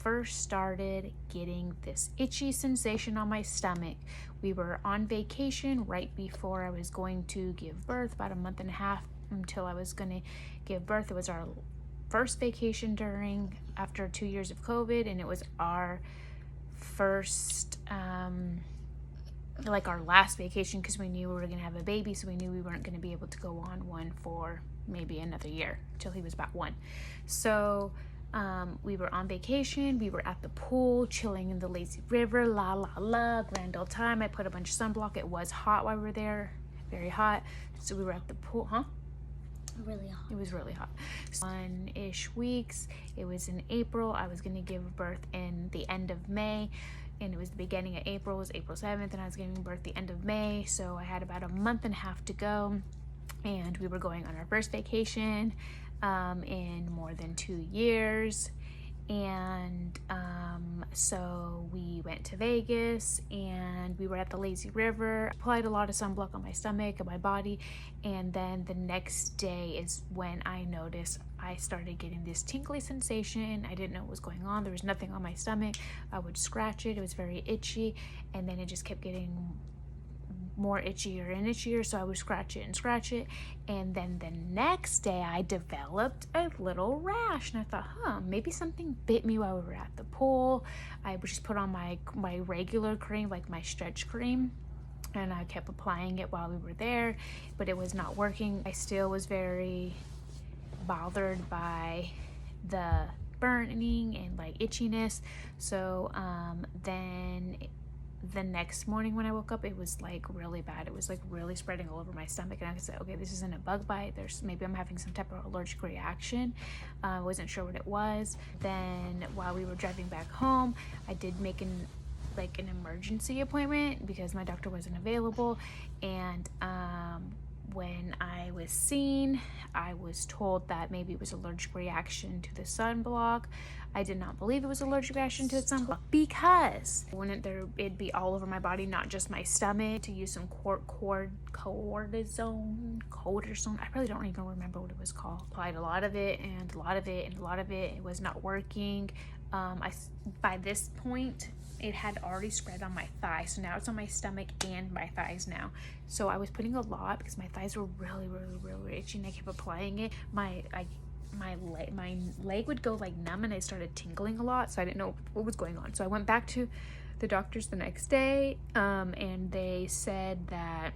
first started getting this itchy sensation on my stomach. We were on vacation right before I was going to give birth, about a month and a half until I was going to give birth. It was our first vacation after 2 years of COVID, and it was our first like our last vacation, because we knew we were going to have a baby, so we knew we weren't going to be able to go on one for maybe another year till he was about 1. So we were on vacation, we were at the pool chilling in the lazy river, la la la, grand old time. I put a bunch of sunblock. It was hot while we were there, very hot. So we were at the pool. Really hot. It was really hot. 1-ish weeks. It was in April. I was going to give birth in the end of May, and it was the beginning of April. It was April 7th, and I was giving birth the end of May. So I had about a month and a half to go, and we were going on our first vacation in more than 2 years. And so we went to Vegas, and we were at the lazy river. Applied a lot of sunblock on my stomach and my body, and then the next day is when I noticed I started getting this tingly sensation. I didn't know what was going on. There was nothing on my stomach. I would scratch it. It was very itchy, and then it just kept getting more itchier and itchier, so I would scratch it, and then the next day I developed a little rash, and I thought, maybe something bit me while we were at the pool. I would just put on my regular cream, like my stretch cream, and I kept applying it while we were there, but it was not working. I still was very bothered by the burning and like itchiness. So then the next morning when I woke up, it was like really bad. It was like really spreading all over my stomach, and I said, okay, this isn't a bug bite. Maybe I'm having some type of allergic reaction. I wasn't sure what it was. Then while we were driving back home, I did make an emergency appointment because my doctor wasn't available, and when I was seen, I was told that maybe it was allergic reaction to the sunblock. I did not believe it was allergic reaction to the sunblock, because it'd be all over my body, not just my stomach. To use some cortisone. I really don't even remember what it was called. Applied a lot of it, and a lot of it, and a lot of it. It was not working. By this point, it had already spread on my thigh, so now it's on my stomach and my thighs now. So I was putting a lot because my thighs were really itchy, and I kept applying it. My leg would go like numb, and I started tingling a lot, so I didn't know what was going on. So I went back to the doctors the next day, and they said that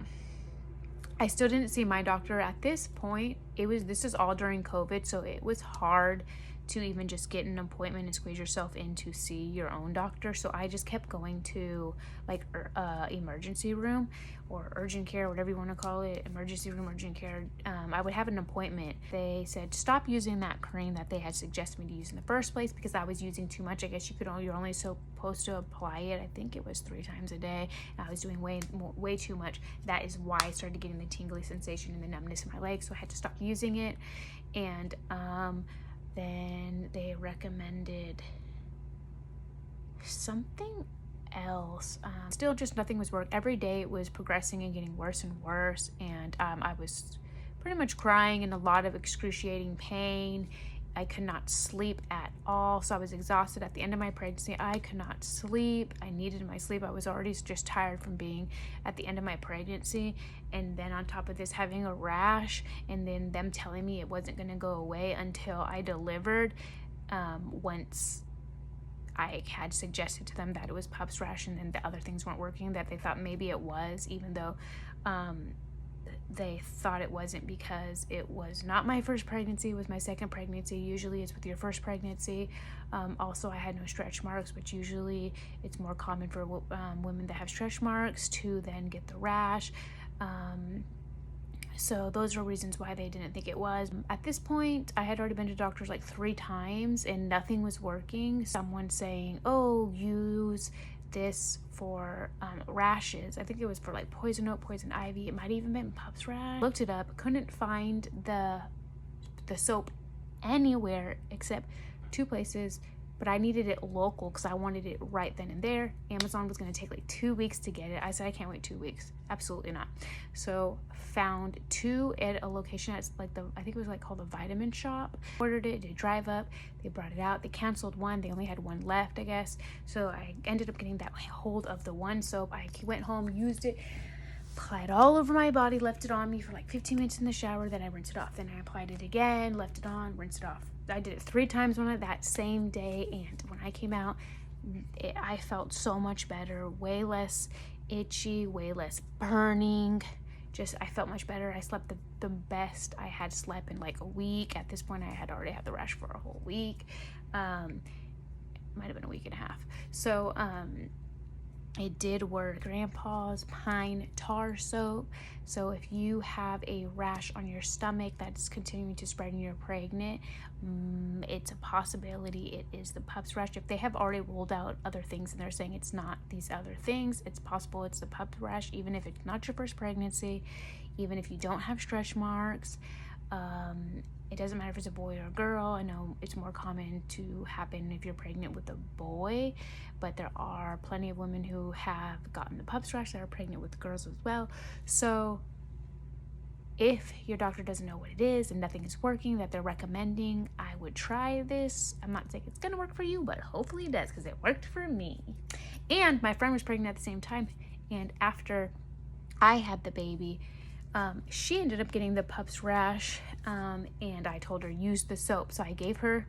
I still didn't see my doctor at this point. This is all during COVID, so it was hard to even just get an appointment and squeeze yourself in to see your own doctor. So I just kept going to like emergency room or urgent care, whatever you want to call it, emergency room, urgent care. I would have an appointment. They said stop using that cream that they had suggested me to use in the first place, because I was using too much. I guess you're only supposed to apply it, I think it was 3 times a day, and I was doing way too much. That is why I started getting the tingly sensation and the numbness in my legs, so I had to stop using it. And then they recommended something else. Still just nothing was working. Every day it was progressing and getting worse and worse, and I was pretty much crying in a lot of excruciating pain. I could not sleep at all, so I was exhausted. At the end of my pregnancy, I could not sleep. I needed my sleep. I was already just tired from being at the end of my pregnancy, and then on top of this, having a rash, and then them telling me it wasn't going to go away until I delivered. Once I had suggested to them that it was Pupps rash, and then the other things weren't working, that they thought maybe it was, even though they thought it wasn't, because it was not my first pregnancy. It was my second pregnancy. Usually it's with your first pregnancy. Also, I had no stretch marks, which usually it's more common for women that have stretch marks to then get the rash. So those are reasons why they didn't think it was. At this point, I had already been to doctors like 3 times, and nothing was working. Someone saying, oh, use this for rashes. I think it was for like poison oak, poison ivy. It might even been Pupps rash. Looked it up, couldn't find the soap anywhere except 2 places, but I needed it local because I wanted it right then and there. Amazon was going to take like 2 weeks to get it. I said, I can't wait 2 weeks. Absolutely not. So found 2 at a location that's like I think it was like called the Vitamin Shop. Ordered it, did drive up, they brought it out. They canceled one. They only had one left, I guess. So I ended up getting that hold of the one soap. I went home, used it, applied all over my body, left it on me for like 15 minutes in the shower, then I rinsed it off. Then I applied it again, left it on, rinsed it off. I did it 3 times that same day, and when I came out, I felt so much better, way less itchy, way less burning. Just, I felt much better. I slept the best I had slept in like a week. At this point, I had already had the rash for a whole week. Might have been a week and a half. So, it did work. Grandpa's pine tar soap. So if you have a rash on your stomach that's continuing to spread and you're pregnant, it's a possibility it is the PUPPPS rash. If they have already ruled out other things and they're saying it's not these other things, it's possible it's the PUPPPS rash, even if it's not your first pregnancy, even if you don't have stretch marks. It doesn't matter if it's a boy or a girl. I know it's more common to happen if you're pregnant with a boy, but there are plenty of women who have gotten the PUPPPS rash that are pregnant with girls as well. So if your doctor doesn't know what it is and nothing is working that they're recommending, I would try this. I'm not saying it's gonna work for you, but hopefully it does, because it worked for me. And my friend was pregnant at the same time, and after I had the baby, she ended up getting the PUPPPS rash, and I told her use the soap. So I gave her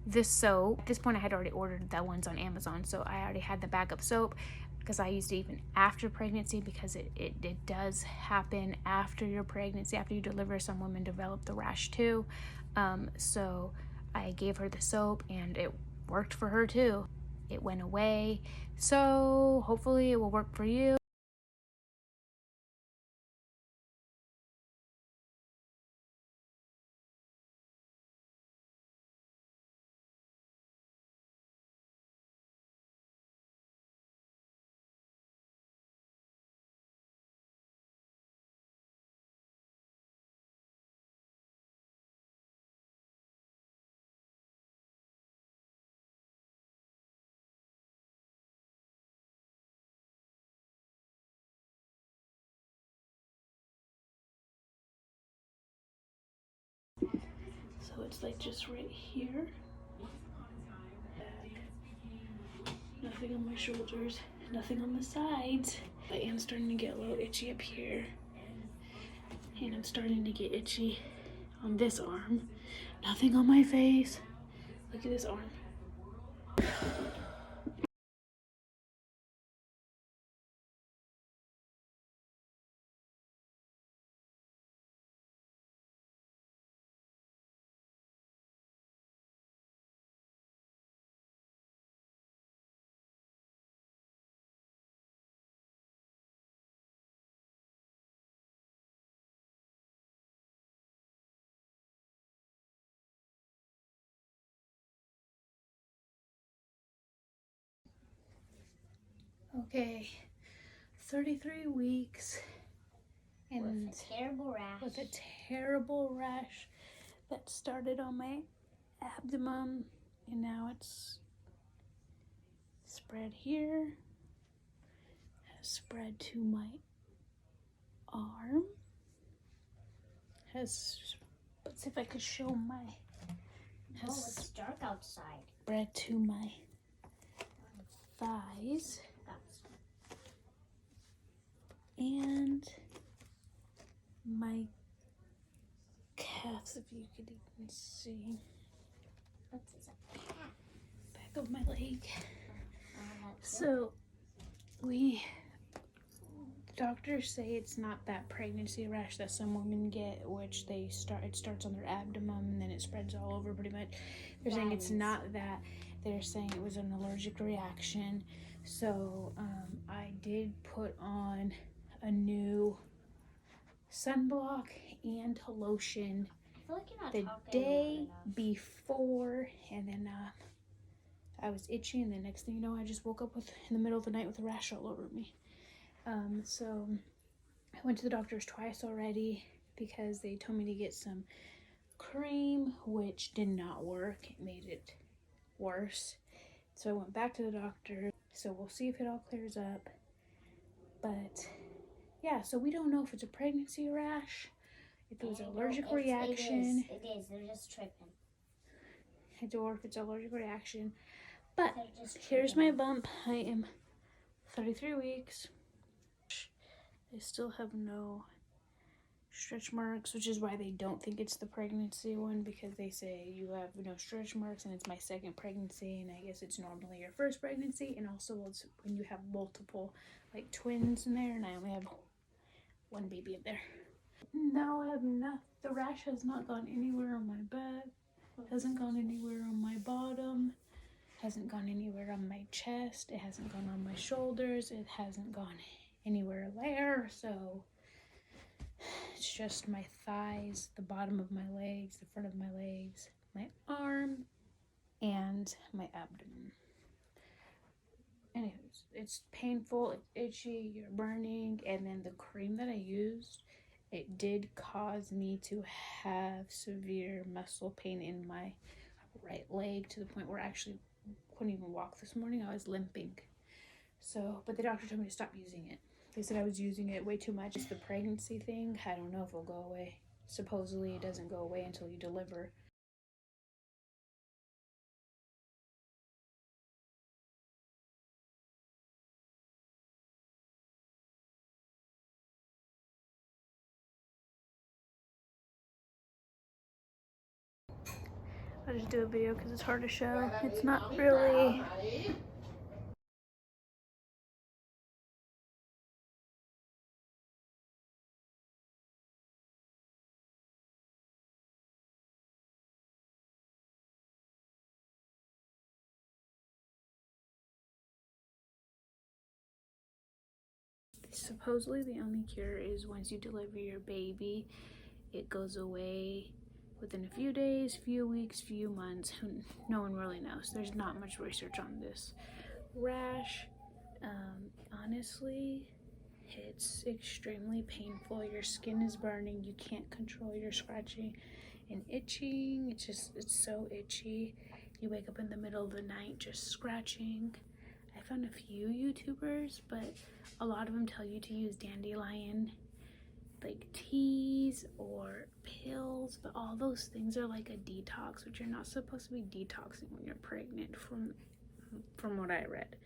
this soap. At this point, I had already ordered that ones on Amazon, so I already had the backup soap because I used it even after pregnancy, because it does happen after your pregnancy. After you deliver, some women develop the rash too. So I gave her the soap, and it worked for her too. It went away. So hopefully it will work for you. So it's like just right here. Nothing on my shoulders, nothing on the sides. I am starting to get a little itchy up here. And I'm starting to get itchy on this arm. Nothing on my face. Look at this arm. Okay, 33 weeks. And with a terrible rash. With a terrible rash that started on my abdomen, and now it's spread here, has spread to my arm, has, let's see if I could show my, has Oh, it's dark outside. spread to my thighs, and my calves, if you could even see. What's this? A cat. Back of my leg. So doctors say it's not that pregnancy rash that some women get, which it starts on their abdomen and then it spreads all over pretty much. They're saying it's not that. They're saying it was an allergic reaction. So I did put on a new sunblock and lotion I feel like you're not the talking day loud enough. before, and then I was itchy, and the next thing you know, I just woke up in the middle of the night with a rash all over me. So I went to the doctors twice already because they told me to get some cream, which did not work. It made it worse. So I went back to the doctor. So we'll see if it all clears up. But yeah, so we don't know if it's a pregnancy rash, if it was an allergic reaction. It is. They're just tripping. Or if it's an allergic reaction. But They're just here's my tripping. bump. I am 33 weeks. I still have no stretch marks, which is why they don't think it's the pregnancy one, because they say you have no stretch marks and it's my second pregnancy, and I guess it's normally your first pregnancy, and also it's when you have multiple like twins in there, and I only have one baby in there. Now I have not, the rash has not gone anywhere on my back, hasn't gone anywhere on my bottom, hasn't gone anywhere on my chest, it hasn't gone on my shoulders, it hasn't gone anywhere there. So it's just my thighs, the bottom of my legs, the front of my legs, my arm, and my abdomen. Anyways, it's painful, it's itchy, you're burning, and then the cream that I used, it did cause me to have severe muscle pain in my right leg, to the point where I actually couldn't even walk this morning. I was limping. So, but the doctor told me to stop using it. They said I was using it way too much. It's the pregnancy thing. I don't know if it'll go away. Supposedly it doesn't go away until you deliver. I'll just do a video because it's hard to show. It's not really... Supposedly the only cure is once you deliver your baby, it goes away within a few days, few weeks, few months. No one really knows. There's not much research on this rash. Honestly, it's extremely painful. Your skin is burning. You can't control your scratching and itching. It's so itchy. You wake up in the middle of the night just scratching. I found a few YouTubers, but a lot of them tell you to use dandelion like teas or pills, but all those things are like a detox, which you're not supposed to be detoxing when you're pregnant, from what I read.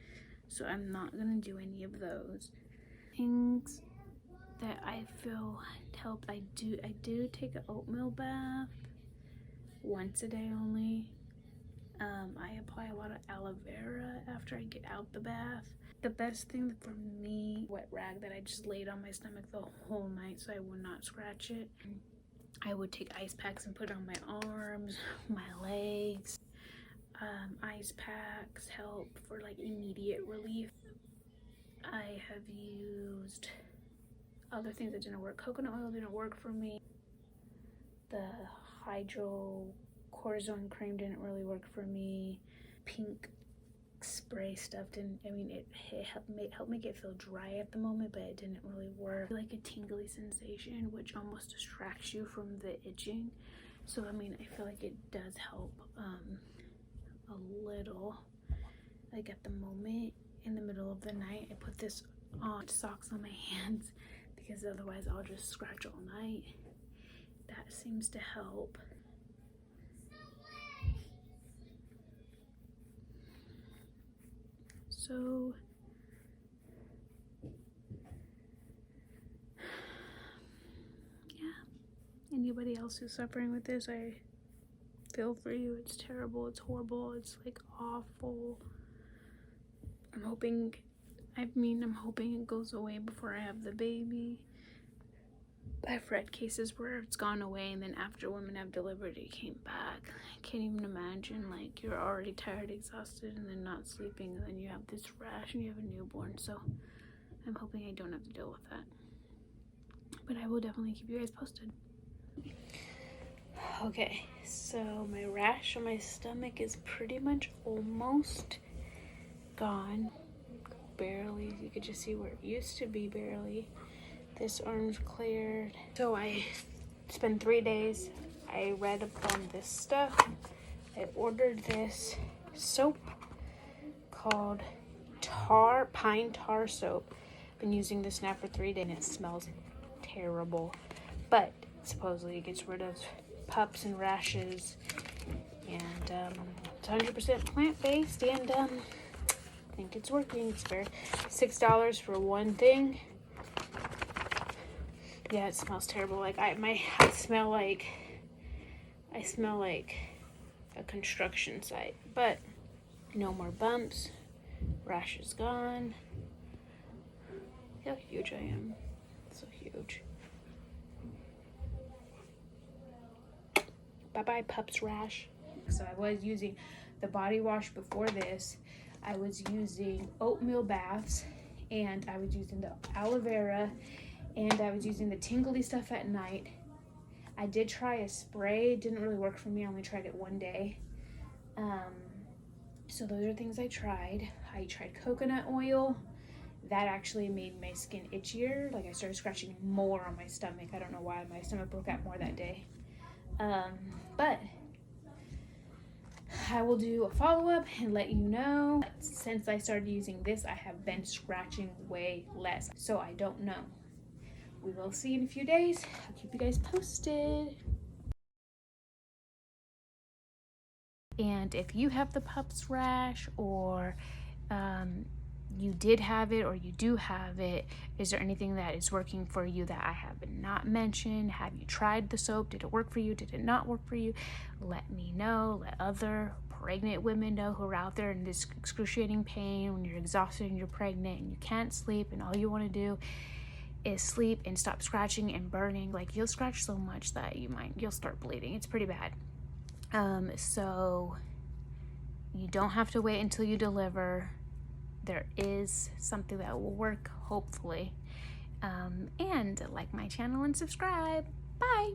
So I'm not gonna do any of those things that I feel help. I do take an oatmeal bath once a day only. I apply a lot of aloe vera after I get out the bath. The best thing for me, wet rag that I just laid on my stomach the whole night so I would not scratch it. I would take ice packs and put it on my arms, my legs. Ice packs help for like immediate relief. I have used other things that didn't work. Coconut oil didn't work for me. The hydrocortisone cream didn't really work for me. Pink spray stuff didn't, I mean, it helped make it feel dry at the moment, but it didn't really work. Like a tingly sensation, which almost distracts you from the itching. So I mean, I feel like it does help a little. Like at the moment, in the middle of the night, I put this on socks on my hands because otherwise I'll just scratch all night. That seems to help. So yeah, anybody else who's suffering with this, I feel for you. It's terrible, it's horrible, it's like awful. I'm hoping it goes away before I have the baby. I've read cases where it's gone away and then after women have delivered it came back. I can't even imagine, like, you're already tired, exhausted, and then not sleeping, and then you have this rash and you have a newborn. So I'm hoping I don't have to deal with that, but I will definitely keep you guys posted. Okay, so my rash on my stomach is pretty much almost gone. Barely. You could just see where it used to be, barely. This arm's cleared. So it's been 3 days. I read up on this stuff. I ordered this soap called pine tar soap. Been using this now for 3 days and it smells terrible, but supposedly it gets rid of pupps and rashes, and it's 100% plant-based, and I think it's working. It's fair. $6 for one thing. Yeah, it smells terrible. Like I smell like a construction site, but no more bumps. Rash is gone. Look how huge I am. So huge. Bye-bye, Pupps rash. So I was using the body wash before this. I was using oatmeal baths, and I was using the aloe vera, and I was using the tingly stuff at night. I did try a spray. It didn't really work for me. I only tried it one day. So those are things I tried. I tried coconut oil. That actually made my skin itchier. Like I started scratching more on my stomach. I don't know why. My stomach broke out more that day. But I will do a follow-up and let you know. Since I started using this, I have been scratching way less. So I don't know. We will see in a few days. I'll keep you guys posted. And if you have the Pupps rash, or you did have it, or you do have it, is there anything that is working for you that I have not mentioned? Have you tried the soap? Did it work for you? Did it not work for you? Let me know. Let other pregnant women know who are out there in this excruciating pain, when you're exhausted and you're pregnant and you can't sleep and all you want to do is sleep and stop scratching and burning. Like, you'll scratch so much that you'll start bleeding. It's pretty bad. So you don't have to wait until you deliver. There is something that will work, hopefully. And like my channel and subscribe. Bye.